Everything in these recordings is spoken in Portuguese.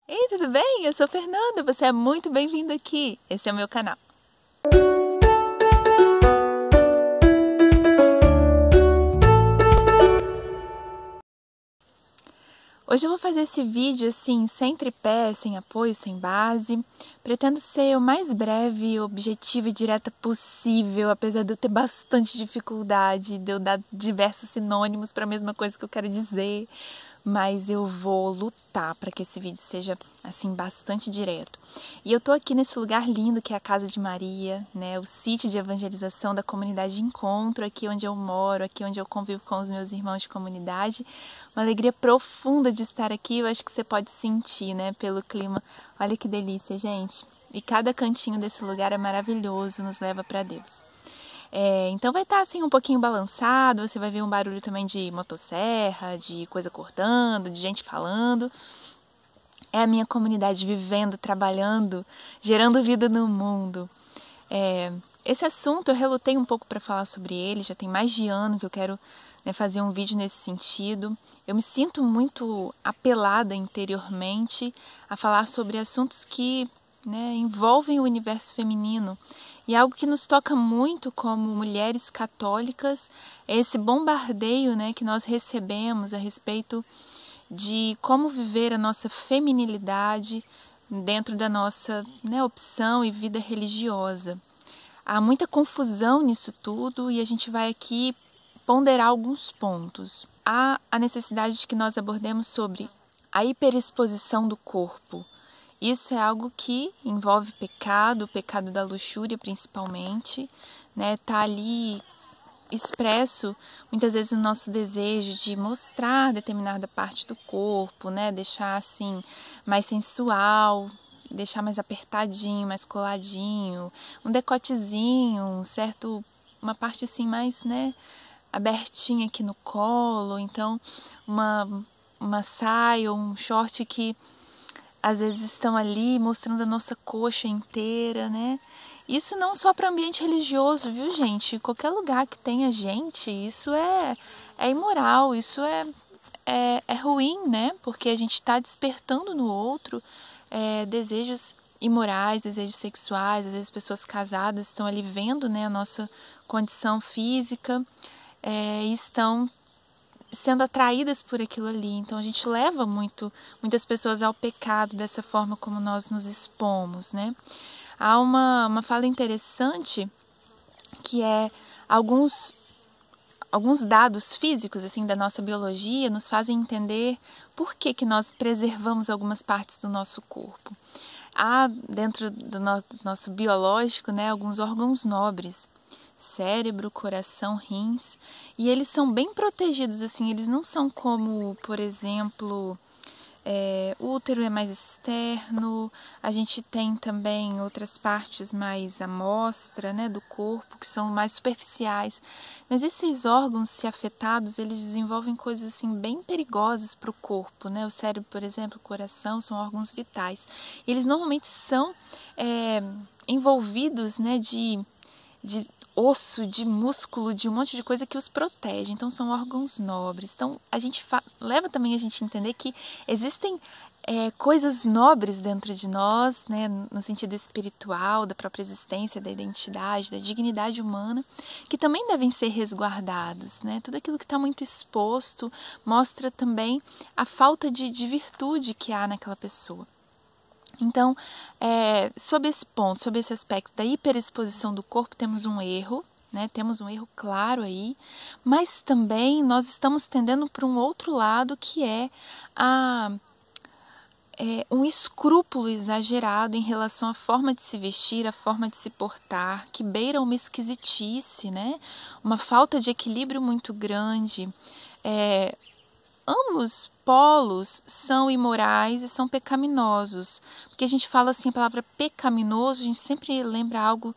Ei, tudo bem? Eu sou Fernanda, você é muito bem-vindo aqui. Esse é o meu canal. Hoje eu vou fazer esse vídeo assim, sem tripé, sem apoio, sem base. Pretendo ser o mais breve, objetiva e direta possível, apesar de eu ter bastante dificuldade, de eu dar diversos sinônimos para a mesma coisa que eu quero dizer. Mas eu vou lutar para que esse vídeo seja assim bastante direto. E eu tô aqui nesse lugar lindo que é a Casa de Maria, né, o sítio de evangelização da comunidade de Encontro, aqui onde eu moro, aqui onde eu convivo com os meus irmãos de comunidade. Uma alegria profunda de estar aqui, eu acho que você pode sentir, né, pelo clima. Olha que delícia, gente. E cada cantinho desse lugar é maravilhoso, nos leva para Deus. Então vai estar assim um pouquinho balançado, você vai ver um barulho também de motosserra, de coisa cortando, de gente falando. É a minha comunidade vivendo, trabalhando, gerando vida no mundo. Esse assunto eu relutei um pouco para falar sobre ele, já tem mais de ano que eu quero, né, fazer um vídeo nesse sentido. Eu me sinto muito apelada interiormente a falar sobre assuntos que, né, envolvem o universo feminino. E algo que nos toca muito como mulheres católicas é esse bombardeio, né, que nós recebemos a respeito de como viver a nossa feminilidade dentro da nossa, né, opção e vida religiosa. Há muita confusão nisso tudo e a gente vai aqui ponderar alguns pontos. Há a necessidade de que nós abordemos sobre a hiperexposição do corpo. Isso é algo que envolve pecado, o pecado da luxúria principalmente, né? Tá ali expresso muitas vezes o nosso desejo de mostrar determinada parte do corpo, né? Deixar assim mais sensual, deixar mais apertadinho, mais coladinho, um decotezinho, uma parte assim mais, né, abertinha aqui no colo, então uma saia ou um short que às vezes estão ali mostrando a nossa coxa inteira, né? Isso não só para ambiente religioso, viu, gente? Qualquer lugar que tenha gente, isso é imoral, isso é ruim, né? Porque a gente está despertando no outro desejos imorais, desejos sexuais. Às vezes pessoas casadas estão ali vendo, né, a nossa condição física e estão sendo atraídas por aquilo ali. Então a gente leva muitas pessoas ao pecado dessa forma como nós nos expomos, né? Há uma fala interessante que é alguns dados físicos assim da nossa biologia nos fazem entender por que nós preservamos algumas partes do nosso corpo. Há dentro do nosso biológico, né, alguns órgãos nobres, cérebro, coração, rins, e eles são bem protegidos, assim, eles não são como, por exemplo, o útero é mais externo, a gente tem também outras partes mais à mostra, né, do corpo, que são mais superficiais, mas esses órgãos, se afetados, eles desenvolvem coisas assim bem perigosas para o corpo, né? O cérebro, por exemplo, o coração, são órgãos vitais. Eles normalmente são envolvidos, né, de osso, de músculo, de um monte de coisa que os protege. Então são órgãos nobres. Então a gente leva também a gente a entender que existem coisas nobres dentro de nós, né, no sentido espiritual, da própria existência, da identidade, da dignidade humana, que também devem ser resguardados, né? Tudo aquilo que está muito exposto mostra também a falta de virtude que há naquela pessoa. Então, sob esse ponto, sob esse aspecto da hiperexposição do corpo, temos um erro, né? Temos um erro claro aí, mas também nós estamos tendendo para um outro lado, que é um escrúpulo exagerado em relação à forma de se vestir, à forma de se portar, que beira uma esquisitice, né? Uma falta de equilíbrio muito grande. Ambos polos são imorais e são pecaminosos. Porque a gente fala assim a palavra pecaminoso, a gente sempre lembra algo,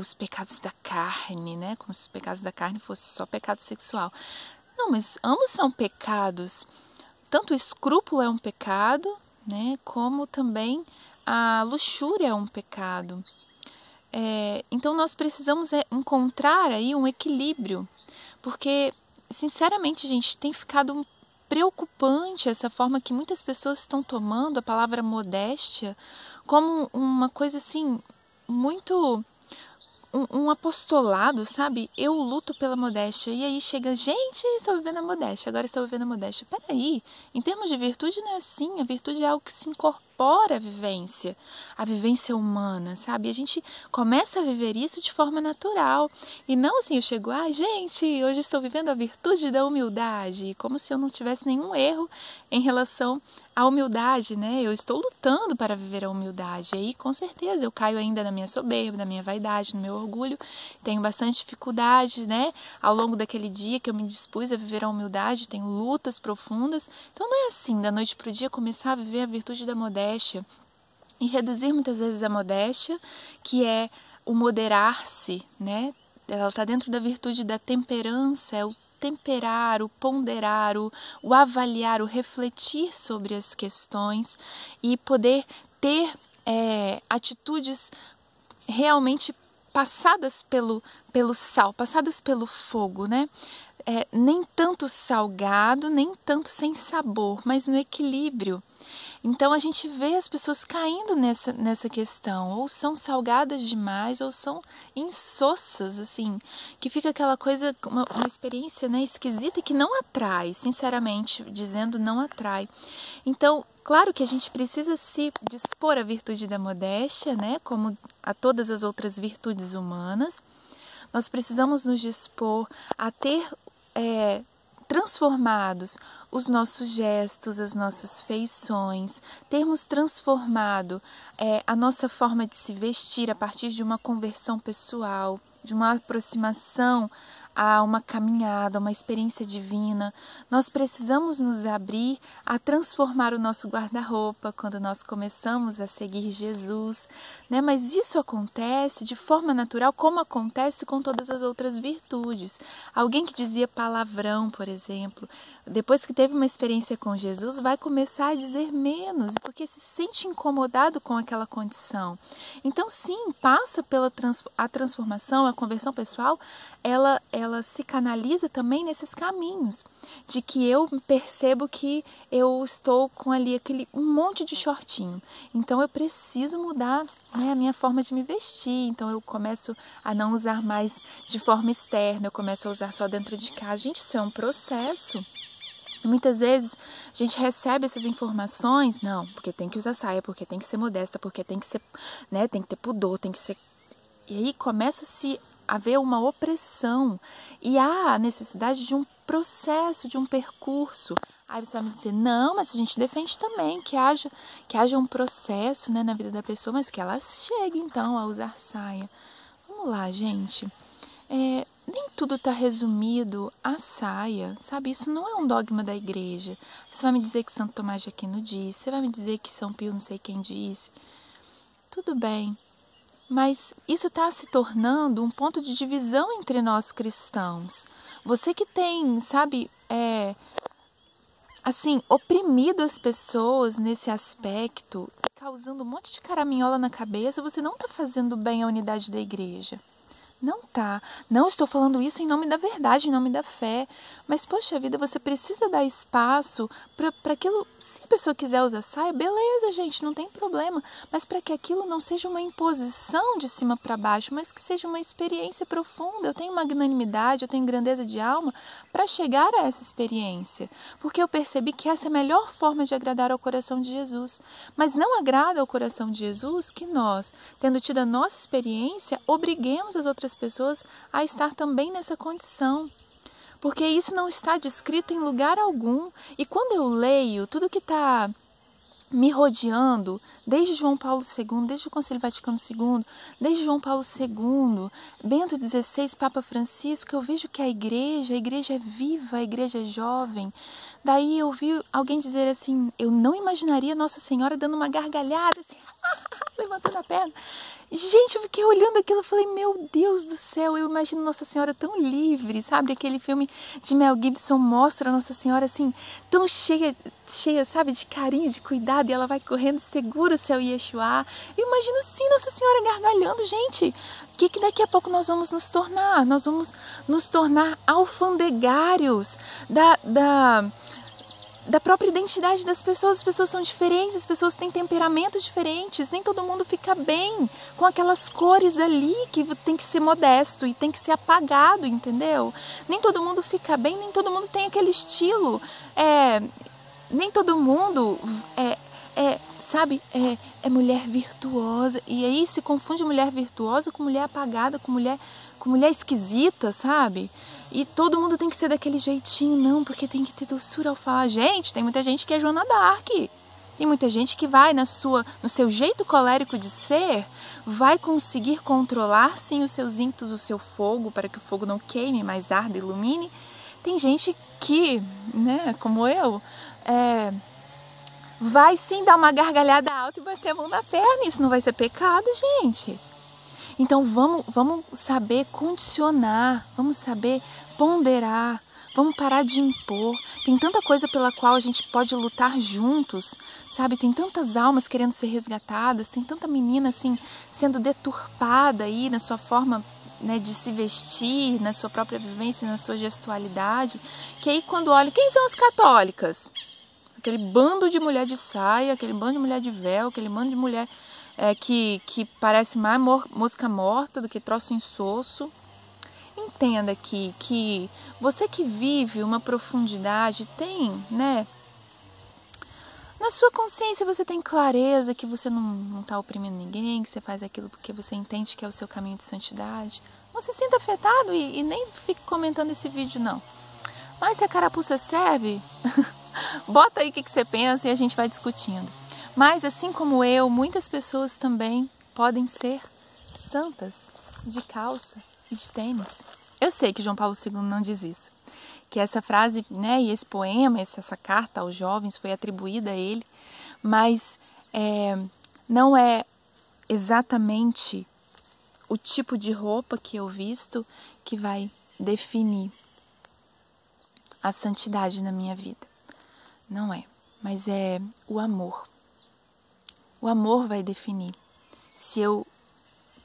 os pecados da carne, né? Como se os pecados da carne fossem só pecado sexual. Não, mas ambos são pecados. Tanto o escrúpulo é um pecado, né? Como também a luxúria é um pecado. Então nós precisamos encontrar aí um equilíbrio. Porque, sinceramente, gente, tem ficado preocupante essa forma que muitas pessoas estão tomando a palavra modéstia como uma coisa assim, muito... Um apostolado, sabe? Eu luto pela modéstia. E aí chega, gente, estou vivendo a modéstia, agora estou vivendo a modéstia. Peraí, em termos de virtude não é assim. A virtude é algo que se incorpora à vivência humana, sabe? E a gente começa a viver isso de forma natural. E não assim, eu chego, gente, hoje estou vivendo a virtude da humildade. Como se eu não tivesse nenhum erro em relação à humildade, né? Eu estou lutando para viver a humildade. E aí, com certeza, eu caio ainda na minha soberba, na minha vaidade, no meu orgulho. Tenho bastante dificuldade, né? Ao longo daquele dia que eu me dispus a viver a humildade, tenho lutas profundas. Então, não é assim, da noite para o dia, começar a viver a virtude da modéstia e reduzir muitas vezes a modéstia, que é o moderar-se, né? Ela está dentro da virtude da temperança, é o temperar, o ponderar, o avaliar, o refletir sobre as questões e poder ter atitudes realmente passadas pelo sal, passadas pelo fogo, né? Nem tanto salgado, nem tanto sem sabor, mas no equilíbrio. Então a gente vê as pessoas caindo nessa questão, ou são salgadas demais, ou são insossas, assim, que fica aquela coisa, uma experiência, né, esquisita e que não atrai, sinceramente dizendo, não atrai. Então, claro que a gente precisa se dispor à virtude da modéstia, né, como a todas as outras virtudes humanas. Nós precisamos nos dispor a ter transformados os nossos gestos, as nossas feições, termos transformado a nossa forma de se vestir a partir de uma conversão pessoal, de uma aproximação a uma caminhada, uma experiência divina. Nós precisamos nos abrir a transformar o nosso guarda-roupa quando nós começamos a seguir Jesus, né? Mas isso acontece de forma natural, como acontece com todas as outras virtudes. Alguém que dizia palavrão, por exemplo, depois que teve uma experiência com Jesus, vai começar a dizer menos, porque se sente incomodado com aquela condição. Então, sim, passa pela a transformação, a conversão pessoal, ela se canaliza também nesses caminhos, de que eu percebo que eu estou com ali um monte de shortinho. Então, eu preciso mudar, né, a minha forma de me vestir. Então, eu começo a não usar mais de forma externa, eu começo a usar só dentro de casa. Gente, isso é um processo. Muitas vezes a gente recebe essas informações, não, porque tem que usar saia, porque tem que ser modesta, porque tem que ser, né, tem que ter pudor, tem que ser... E aí começa-se a haver uma opressão e há a necessidade de um processo, de um percurso. Aí você vai me dizer, não, mas a gente defende também que haja um processo, né, na vida da pessoa, mas que ela chegue então a usar saia. Vamos lá, gente. Nem tudo está resumido à saia, sabe? Isso não é um dogma da igreja. Você vai me dizer que Santo Tomás de Aquino disse, você vai me dizer que São Pio não sei quem disse. Tudo bem, mas isso está se tornando um ponto de divisão entre nós cristãos. Você que tem, sabe, assim, oprimido as pessoas nesse aspecto, causando um monte de caraminhola na cabeça, você não está fazendo bem à unidade da igreja. Não tá. Não estou falando isso em nome da verdade, em nome da fé. Mas, poxa vida, você precisa dar espaço para aquilo. Se a pessoa quiser usar saia, beleza, gente, não tem problema. Mas para que aquilo não seja uma imposição de cima para baixo, mas que seja uma experiência profunda. Eu tenho magnanimidade, eu tenho grandeza de alma para chegar a essa experiência. Porque eu percebi que essa é a melhor forma de agradar ao coração de Jesus. Mas não agrada ao coração de Jesus que nós, tendo tido a nossa experiência, obriguemos as outras pessoas a estar também nessa condição, porque isso não está descrito em lugar algum. E quando eu leio tudo que está me rodeando, desde João Paulo II, desde o Concílio Vaticano II, desde João Paulo II, Bento XVI, Papa Francisco, eu vejo que a igreja é viva, a igreja é jovem. Daí eu vi alguém dizer assim, eu não imaginaria Nossa Senhora dando uma gargalhada, assim, levantando a perna. Gente, eu fiquei olhando aquilo e falei, meu Deus do céu, eu imagino Nossa Senhora tão livre, sabe? Aquele filme de Mel Gibson mostra Nossa Senhora assim, tão cheia, sabe, de carinho, de cuidado, e ela vai correndo, segura o seu Yeshua. Eu imagino sim Nossa Senhora gargalhando, gente. O que daqui a pouco nós vamos nos tornar? Nós vamos nos tornar alfandegários da própria identidade das pessoas. As pessoas são diferentes, as pessoas têm temperamentos diferentes, nem todo mundo fica bem com aquelas cores ali que tem que ser modesto e tem que ser apagado, entendeu? Nem todo mundo fica bem, nem todo mundo tem aquele estilo, nem todo mundo sabe, é mulher virtuosa, e aí se confunde mulher virtuosa com mulher apagada, com mulher esquisita, sabe? E todo mundo tem que ser daquele jeitinho, não, porque tem que ter doçura ao falar. Gente, tem muita gente que é Joana d'Arc. Tem muita gente que vai no seu jeito colérico de ser, vai conseguir controlar sim os seus ímpetos, o seu fogo, para que o fogo não queime, mas arda e ilumine. Tem gente que, né, como eu, vai sim dar uma gargalhada alta e bater a mão na perna. Isso não vai ser pecado, gente. Então vamos saber condicionar, vamos saber ponderar, vamos parar de impor. Tem tanta coisa pela qual a gente pode lutar juntos, sabe? Tem tantas almas querendo ser resgatadas, tem tanta menina assim sendo deturpada aí na sua forma, né, de se vestir, na sua própria vivência, na sua gestualidade, que aí quando olha, quem são as católicas? Aquele bando de mulher de saia, aquele bando de mulher de véu, aquele bando de mulher que parece mais mosca morta do que troço insosso. Entenda que você que vive uma profundidade tem, né? Na sua consciência você tem clareza que você não está oprimindo ninguém, que você faz aquilo porque você entende que é o seu caminho de santidade. Não se sinta afetado e nem fique comentando esse vídeo, não. Mas se a carapuça serve, bota aí o que você pensa e a gente vai discutindo. Mas, assim como eu, muitas pessoas também podem ser santas de calça e de tênis. Eu sei que João Paulo II não diz isso. Que essa frase, né, e esse poema, essa carta aos jovens foi atribuída a ele, mas não é exatamente o tipo de roupa que eu visto que vai definir a santidade na minha vida. Não é, mas é o amor. O amor vai definir se eu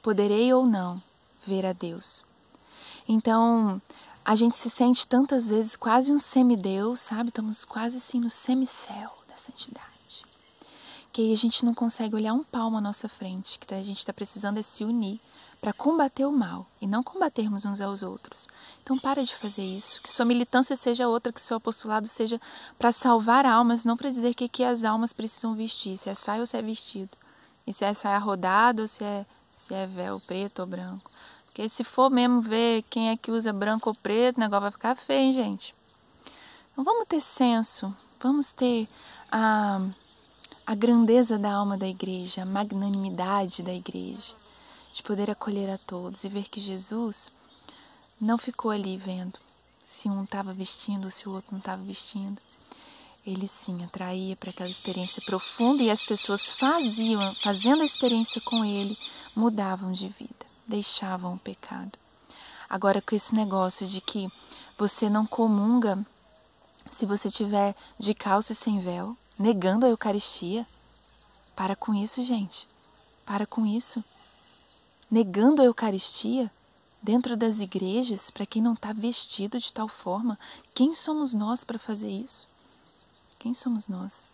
poderei ou não ver a Deus. Então, a gente se sente tantas vezes quase um semideus, sabe? Estamos quase assim no semicéu da santidade. Que aí a gente não consegue olhar um palmo à nossa frente, que a gente está precisando se unir para combater o mal e não combatermos uns aos outros. Então para de fazer isso, que sua militância seja outra, que seu apostolado seja para salvar almas, não para dizer que as almas precisam vestir, se é saia ou se é vestido, e se é saia rodada ou se é véu preto ou branco. Porque se for mesmo ver quem é que usa branco ou preto, o negócio vai ficar feio, hein, gente? Então vamos ter senso, vamos ter a grandeza da alma da igreja, a magnanimidade da igreja, de poder acolher a todos e ver que Jesus não ficou ali vendo se um estava vestindo ou se o outro não estava vestindo. Ele sim atraía para aquela experiência profunda e as pessoas fazendo a experiência com ele, mudavam de vida, deixavam o pecado. Agora com esse negócio de que você não comunga se você estiver de calça e sem véu, negando a Eucaristia, para com isso, gente, para com isso. Negando a Eucaristia dentro das igrejas para quem não está vestido de tal forma. Quem somos nós para fazer isso? Quem somos nós?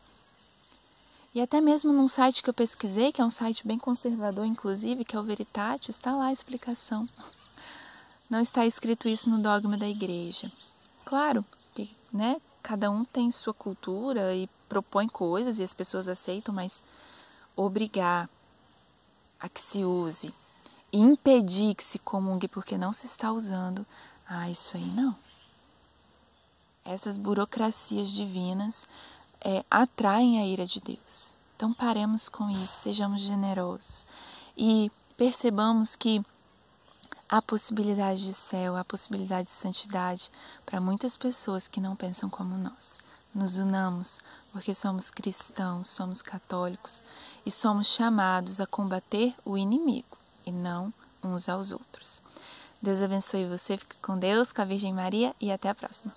E até mesmo num site que eu pesquisei, que é um site bem conservador, inclusive, que é o Veritatis, está lá a explicação. Não está escrito isso no dogma da igreja. Claro que, né, cada um tem sua cultura e propõe coisas e as pessoas aceitam, mas obrigar a que se use e impedir que se comungue porque não se está usando, isso aí não. Essas burocracias divinas atraem a ira de Deus. Então paremos com isso, sejamos generosos e percebamos que há possibilidade de céu, há possibilidade de santidade para muitas pessoas que não pensam como nós. Nos unamos porque somos cristãos, somos católicos e somos chamados a combater o inimigo e não uns aos outros. Deus abençoe você, fique com Deus, com a Virgem Maria e até a próxima.